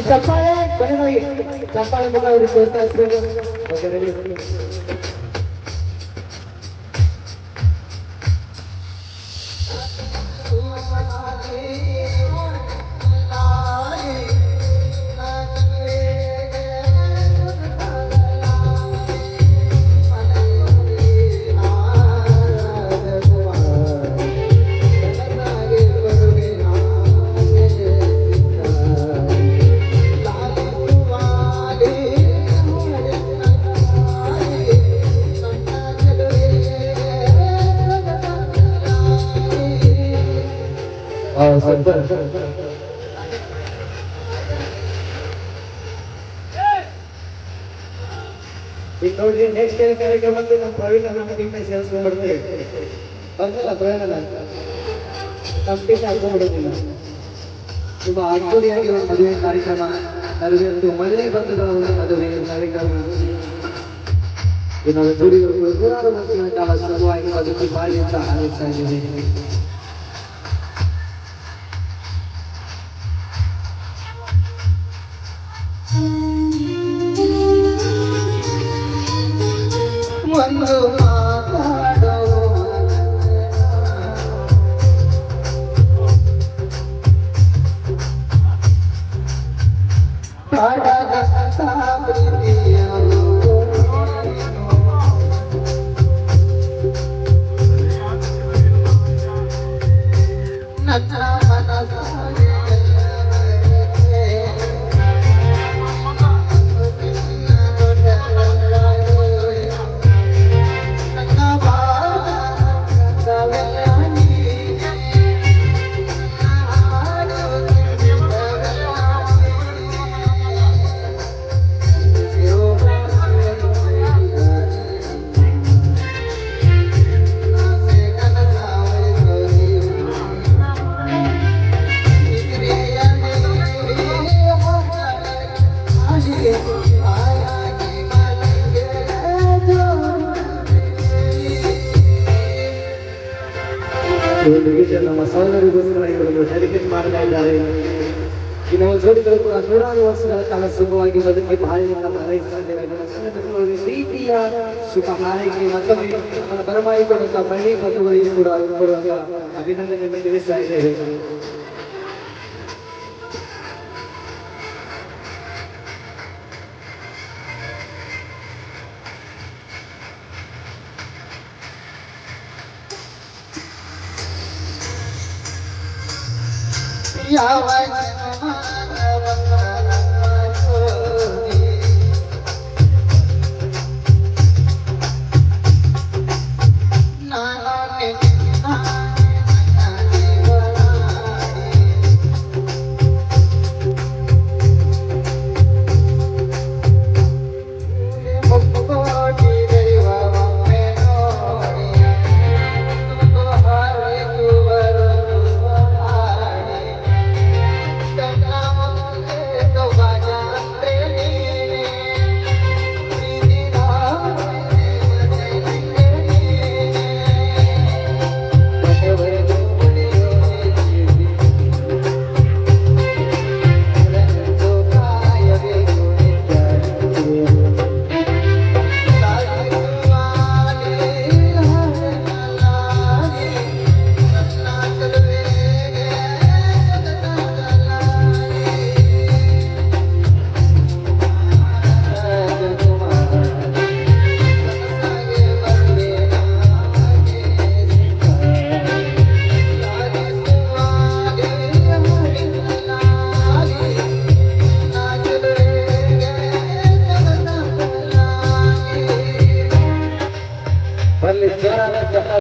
ಚಪ್ಪಾಳೆ ಕೊನೆಗೆ ಚಪ್ಪಾಳೆ ಮುಖ ಅವ್ರಿಗೆ ತೋರಿಸ್ತಾ ಇರ್ಬೇಕು. Okay ready. ಈಗ ನೋಡ್ರಿ ನೆಕ್ಸ್ಟ್ ಕಾರ್ಯಕ್ರಮದಲ್ಲಿ ನಮ್ಮ ಪ್ರವೀಣ್ ನಮ್ಮ ಟೀಮ್ ಸೇರಿಸ್ಕೊಂಡ್ಬಿಡ್ತೀವಿ. ಬಂದಲ್ಲ ಪ್ರವೀಣ ನಮ್ಮ ಟೀಮ್ ಹಾಕೊಂಡ್ಬಿಡೋದಿಲ್ಲ. ತುಂಬ ಅದ್ದೂರಿಯಾಗಿ ಒಂದು ಮದುವೆ ಕಾರ್ಯಕ್ರಮ ನೆರವೇರಿತು. ಮಳೆ ಬಂದದ ಒಂದು ಮದುವೆ ಕಾರ್ಯಕ್ರಮ ನಾವು ದುಡಿಗಳು ನೂರಾರು ವರ್ಷಗಳ ಕಾಲ ಸುಲಭವಾಗಿ ಬದುಕಿ ಬಾಳಿ ಅಂತ ಆಲೋಚಿಸ್ತಾ ಇದ್ದೀವಿ. ಒಂದು ಮಾತಾಡೋ ನನ್ನ ಮನಸ್ಸಾಗಿ ನಮ್ಮ ಸಹೋದರಿಗೋಸ್ಕರ ಇವರು ಡೆಡಿಕೇಟ್ ಮಾಡ್ತಾ ಇದ್ದಾರೆ. ಇನ್ನು ಜೋಡಿಗಳು ಕೂಡ ನೂರಾರು ವರ್ಷಗಳ ಕಾಲ ಸುಖವಾಗಿ ಬದುಕಿ ಬಾಳಿನಿಂದ ಹಾರೈಸ್ತಾ ಇದ್ದೇವೆ. ಪ್ರೀತಿಯ ಸುಖ ಹಾರೈಕೆ ಮತ್ತೊಮ್ಮೆ ನಮ್ಮ ಬರಮಾಯಿ ಕೊಡುವಂತ ಬಳ್ಳಿ ಮತ್ತುವರಿಗೆ ಕೂಡ ಕೊಡುವಾಗ ಅಭಿನಂದನೆ ತಿಳಿಸ್ತಾ ಇದ್ದೇವೆ. ಯಾವ